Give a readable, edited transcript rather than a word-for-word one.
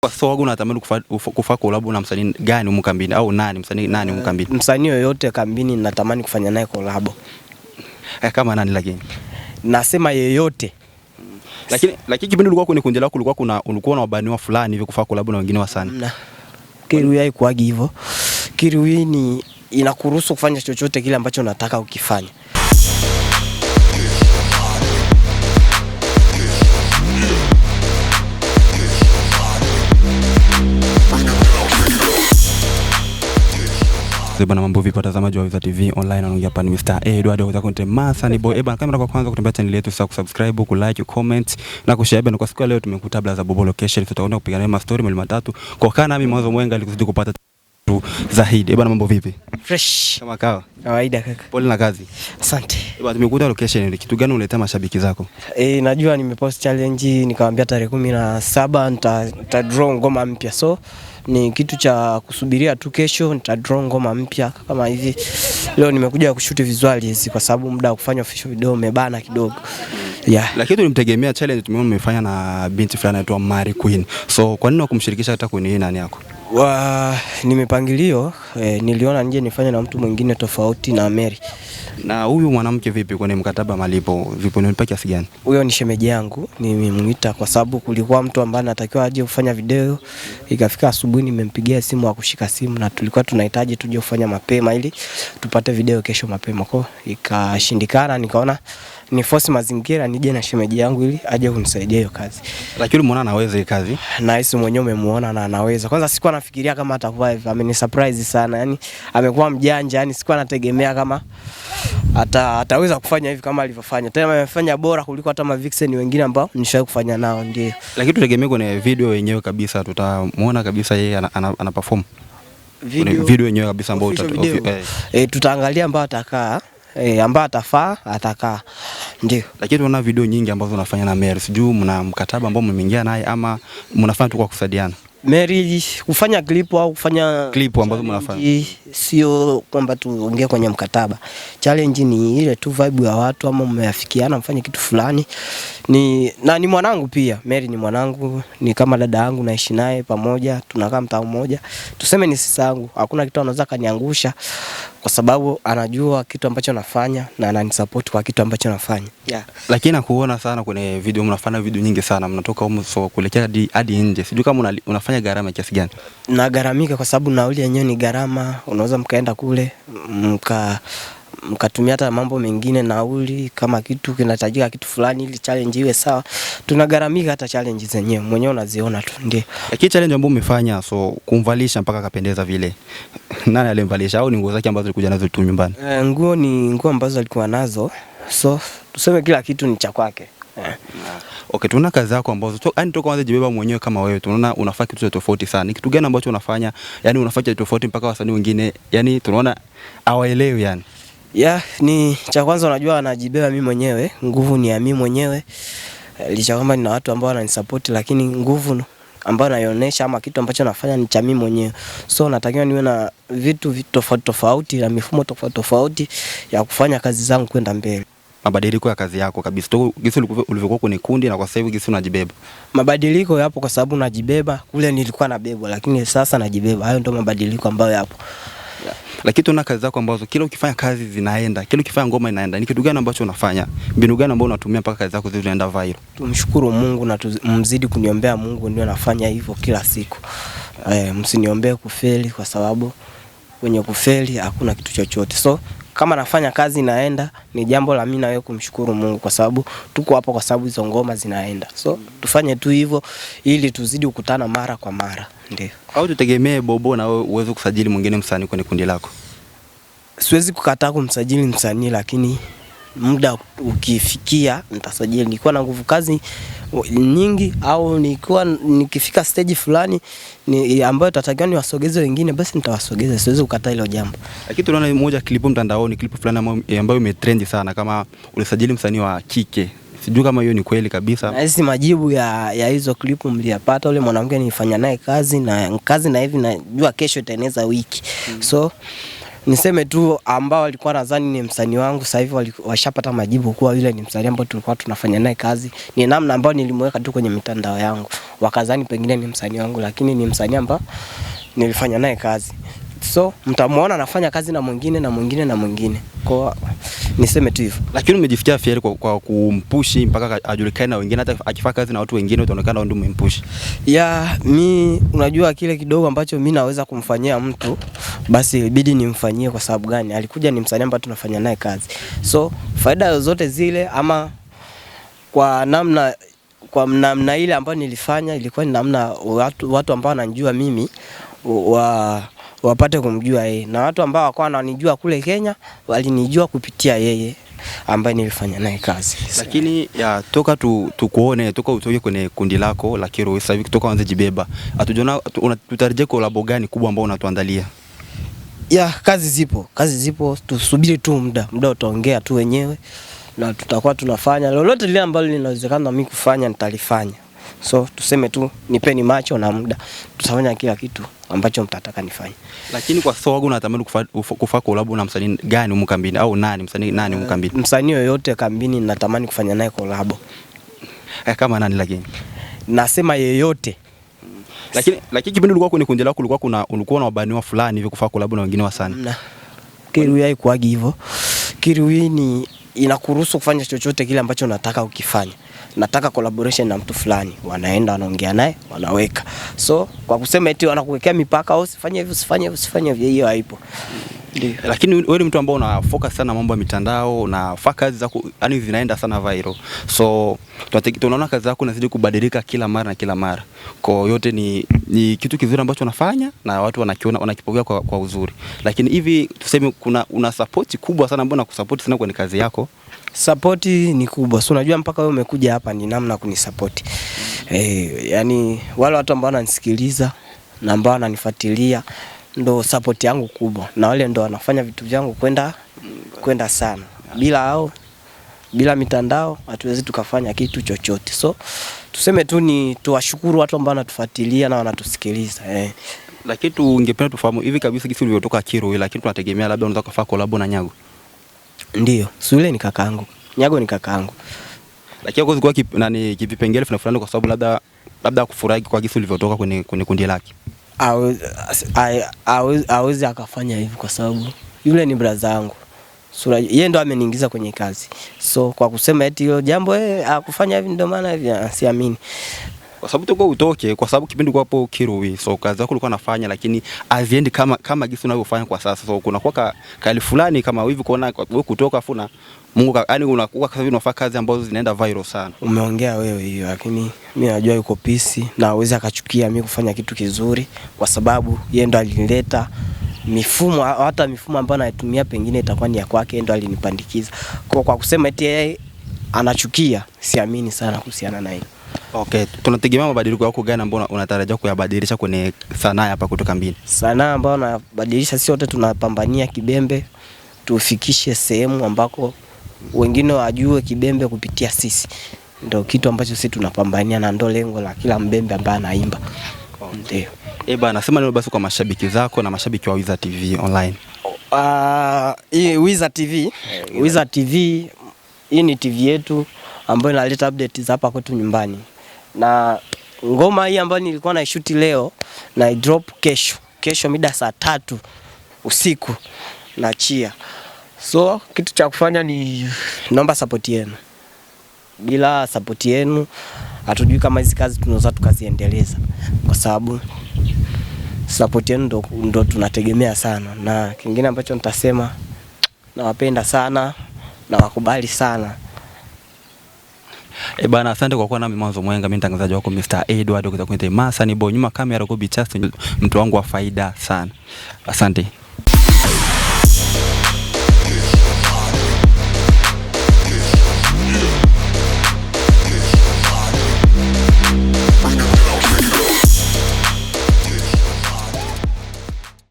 Kwa sababu unatamani kufanya collab na msanii gani huko kambini au msanii nani huko kambini? Msanii yoyote kambini natamani kufanya naye collab. Kama nani lakini? Nasema yeyote. Lakini kipindi ulikuwa kwenye kundi lako ulikuwa unabaniwa fulani hivi kufanya collab na wengine wasanii. Kirui haikuagi hivyo. Kirui ni inakuruhusu kufanya chochote kile ambacho unataka ukifanya. Bana, mambo vipi watazamaji wa Wiza TV online, anaongea hapa ni Mr. Edward wa Content Master ni boy. Bana, kama kwa kwanza kutembea channel yetu, sasa kusubscribe, ku like, comment na kushare. Bana, kwa siku ya leo tumekuta Blaza Bobo location, tutakwenda kupigana ma story mbili matatu kwa kana mimi mwanzo mwenga alikuzidi kupata zaidi. Bana, mambo vipi? Fresh kama kawaida kaka. Pole na kazi. Asante. Bana, tumekuta location, ni kitu gani unaletea mashabiki zako? Najua nimepost challenge nikamwambia tarehe 17 nita draw ngoma mpya, so ni kitu cha kusubiria tu. Kesho nita draw ngoma mpya kama hivi. Leo nimekuja kushoot visuals hizi kwa sababu muda wa kufanya official video umebana kidogo. Lakini tulimtegemea challenge tumeona umefanya na binti fulani anaitwa Mary Queen. So kwa nini ukumshirikisha hata kwenye nani yako? Nimepangilio niliona nje nifanye na mtu mwingine tofauti na Mary. Na huyu mwanamke vipi kwenye mkataba malipo? Vipi unampa kiasi gani? Huyo ni shemeji yangu, nimemuita kwa sababu kulikuwa mtu ambaye anatakiwa aje kufanya video. Ikafika asubuhi nimempigia simu akushika simu na tulikuwa tunahitaji tuje kufanya mapema ili tupate video kesho mapema. Kwa ikashindikana, nikaona ni force mazingira nije na shemeji yangu ili aje kunisaidia hiyo kazi. Lakini umeona anaweza hiyo kazi? Na hisi mwenyewe umemuona na anaweza. Kwanza sikuwa nafikiria kama atakuwa hivi, ameni surprise sana. Yaani amekuwa mjanja, yani sikuwa nategemea kama ataweza kufanya hivi kama alivyofanya. Tena amefanya bora kuliko hata Mavixen wengine ambao nishawahi kufanya nao, ndio. Lakini tutegemea kwenye video yenyewe kabisa tutamuona kabisa yeye ana perform. Video yenyewe kabisa ambayo tutaangalia ambao atakaa, ambao atafaa atakaa. Ndio. Lakini tunaona video nyingi ambazo unafanya na Mary. Sijui mna mkataba ambao mmeingia naye ama mnafanya tu kwa kusaidiana? Mary kufanya clip au kufanya clip ambazo mnafanya sio kwamba tuongee kwenye mkataba. Challenge ni ile tu vibe ya watu ama mmeafikiana mfanye kitu fulani. Ni mwanangu pia. Mary ni mwanangu, ni kama dada yangu, naishi naye pamoja, tunakaa mtaa mmoja. Tuseme ni sisi yangu. Hakuna kitu anaweza kaniangusha kwa sababu anajua kitu ambacho nafanya na ananisupport kwa kitu ambacho nafanya. Lakini nakuona sana kwenye video, mnafanya video nyingi sana, mnatoka huko so kuelekea hadi nje. Sijui kama unafanya gharama kiasi gani? Na gharamika kwa sababu nauli yenyewe ni gharama. Unaweza mkaenda kule mkatumia hata mambo mengine nauli, kama kitu kinahitajika kitu fulani ili challenge iwe sawa. Tunagharamika hata challenge zenyewe. Mwenyewe unaziona tu, ndio. Lakini challenge ambayo umefanya so kumvalisha mpaka akapendeza vile. Nani alimvalisha au ni nguo zake ambazo alikuja nazo tu nyumbani? Nguo ni nguo ambazo alikuwa nazo. So tuseme kila kitu ni cha kwake. Okay, tunaona kazi zako ambazo yani toka kwanza jibeba mwenyewe kama wewe, tunaona unafanya kitu tofauti sana. Ni kitu gani ambacho unafanya? Yani unafanya tofauti mpaka wasanii wengine yani tunaona hawaelewi yani. Ni cha kwanza unajua anajibeba mimi mwenyewe, nguvu ni ya mimi mwenyewe. Licha kwamba nina watu ambao wananisupport, lakini nguvu ambayo naionesha ama kitu ambacho nafanya ni cha mimi mwenyewe. So natakiwa niwe na vitu tofauti na mifumo tofauti ya kufanya kazi zangu kwenda mbele. Mabadiliko ya kazi yako kabisa. Toka gisi ulivyokuwa kwenye kundi na kwa sasa hivi gisi unajibeba. Mabadiliko yapo kwa sababu najibeba. Kule nilikuwa nabebwa lakini sasa najibeba. Hayo ndio mabadiliko ambayo yapo. Lakini tuna kazi zako ambazo kila ukifanya kazi zinaenda, kila ukifanya ngoma inaenda. Ni kitu gani ambacho unafanya? Mbinu gani ambazo unatumia mpaka kazi zako zinaenda viral? Tumshukuru Mungu na mzidi kuniombea. Mungu ndio nafanya hivyo kila siku. Msiniombee kufeli kwa sababu kwenye kufeli hakuna kitu chochote. So kama nafanya kazi inaenda, ni jambo la mimi na wewe kumshukuru Mungu kwa sababu tuko hapo kwa sababu hizo ngoma zinaenda. So tufanye tu hivyo ili tuzidi kukutana mara kwa mara, ndio. Au tutegemee Bobo na wewe uweze kusajili mwingine msanii kwenye kundi lako? Siwezi kukataa kumsajili msanii, lakini muda ukifikia nitasajili. Nilikuwa na nguvu kazi nyingi au nikifika stage fulani ambayo tatakiwa niwasogeze wengine, basi nitawasogeza. Siwezi kukataa hilo jambo. Lakini tunaona moja clip mtandaoni, clip fulani ambayo imetrend sana, kama ulisajili msanii wa kike. Sijui kama hiyo ni kweli kabisa. Na hizi majibu ya hizo clip mliyapata. Ule mwanamke nilifanya naye kazi na hivi najua kesho itaeneza wiki. So niseme tu ambao walikuwa nadhani ni msanii wangu sasa hivi washapata majibu kuwa yule ni msanii ambao tulikuwa tunafanya naye kazi. Ni namna ambayo nilimweka tu kwenye mitandao yangu. Wakazani pengine ni msanii wangu lakini ni msanii ambao nilifanya naye kazi. So mtamuona anafanya kazi na mwingine na mwingine na mwingine. Kwa niseme tu hivyo. Lakini umejifikia fair kwa kumpushi mpaka ajulikane na wengine, hata akifanya kazi na watu wengine utaonekana ndio umempush. Mi unajua kile kidogo ambacho mimi naweza kumfanyia mtu basi ibidi nimfanyie. Kwa sababu gani? Alikuja ni msanii ambaye tunafanya naye kazi. So faida zote zile ama kwa namna ile ambayo nilifanya ilikuwa ni namna watu ambao wananijua mimi wapate kumjua yeye, na watu ambao wakawa wananijua kule Kenya walinijua kupitia yeye ambaye nilifanya naye kazi. Lakini toka tukuone, toka utoke kwenye kundi lako la Kiro sasa hivi, kutoka anze jibeba, hatujaona tutarejea collab gani kubwa ambao unatuandalia? Kazi zipo, tusubiri tu muda utaongea tu wenyewe na tutakuwa tunafanya lolote lile ambalo linawezekana mimi kufanya nitalifanya. So tuseme tu nipeni macho na muda, tutafanya kila kitu ambacho mtataka nifanye. Lakini kwa sasa wangu natamani kufanya collab na msanii gani huko kambini, au msanii nani huko kambini? Msanii yoyote kambini natamani kufanya naye collab. Kama nani? Lakini nasema yeyote. Lakini kipindi ulikuwa kwenye kundi lako ulikuwa na wabaniwa fulani hivi kufanya collab na wengine wasanii? Kiru haikuagi hivyo. Kiru ni inakuruhusu kufanya chochote kile ambacho unataka ukifanya. Nataka collaboration na mtu fulani, wanaenda wanaongea naye, wanaweka. So kwa kusema eti wanakuwekea mipaka, usifanye hivi, usifanye hivi, hiyo haipo. Ndio. Lakini wewe ni mtu ambaye una focus sana mambo ya mitandao na kazi zako yani zinaenda sana viral. So tunaona kazi zako inazidi kubadilika kila mara. Kwa yote ni kitu kizuri ambacho unafanya na watu wanakiona, wanakipokea kwa uzuri. Lakini hivi tuseme una support kubwa sana ambayo nakusupport sana kwenye kazi yako. Support ni kubwa. So unajua mpaka wewe umekuja hapa ni namna kunisupport. Yani wale watu ambao wananisikiliza na ambao wananifuatilia ndo support yangu kubwa, na wale ndo wanafanya vitu vyangu kwenda sana. Bila mitandao hatuwezi tukafanya kitu chochote. So tuseme tu ni tuwashukuru watu ambao wanatufuatilia na wanatusikiliza. Lakini tungependa tufahamu hivi kabisa kisi ulivyotoka Kiro, lakini tunategemea labda unataka kufanya collab na Nyago. Ndio, Sule ni kakaangu, Nyago ni kakaangu. Lakini kwa kipengele fulani kwa sababu labda kufurahi kwa kisi ulivyotoka kwenye kundi lake. Hawezi akafanya hivi kwa sababu yule ni brother yangu. Sura yeye ndo ameniingiza kwenye kazi. So kwa kusema eti hilo jambo akufanya hivi ndio maana hivi siamini. Kwa sababu tuko utoke, kwa sababu kipindi kwa hapo Kiro, so kazi yako ulikuwa unafanya lakini haziendi kama gisi unavyofanya kwa sasa. So kuna kwa kali fulani kama hivi kuona wewe kutoka afuna Mungu yani unakuwa kazi unafanya kazi ambazo zinaenda viral sana. Umeongea wewe hiyo, lakini mimi najua yuko peace na hawezi akachukia mimi kufanya kitu kizuri kwa sababu yeye ndo alinileta hata mifumo ambayo anatumia pengine itakuwa ni ya kwake, ndo alinipandikiza. Kwa kusema eti yeye anachukia, siamini sana kuhusiana na hilo. Okay, tunategemea mabadiliko yako gani ambayo unatarajia kuyabadilisha kwenye sanaa hapa kutoka Mbini? Sanaa ambayo nabadilisha, sisi wote tunapambania Kibembe tufikishe sehemu ambako wengine wajue Kibembe kupitia sisi. Ndio kitu ambacho sisi tunapambania na ndio lengo la kila mbembe ambaye anaimba. Ndio. Bana, sema neno basi kwa mashabiki zako na mashabiki wa Wizard TV online. Hii Wizard TV, Wizard TV hii ni TV yetu ambayo inaleta updates hapa kwetu nyumbani. Na ngoma hii ambayo nilikuwa naishoot leo na drop kesho mida saa 3 usiku naachia. So kitu cha kufanya ni naomba support yenu. Bila support yenu hatujui kama hizi kazi tunaweza tukaziendeleza, kwa sababu support yenu ndo tunategemea sana. Na kingine ambacho nitasema, nawapenda sana na wakubali sana. Bana, asante kwa kuwa nami mwanzo mwenga. Mimi mtangazaji wako Mr. Edward kutoka kwenye Masa ni boy, nyuma kamera kwa Bichasi, mtu wangu wa faida sana. Asante.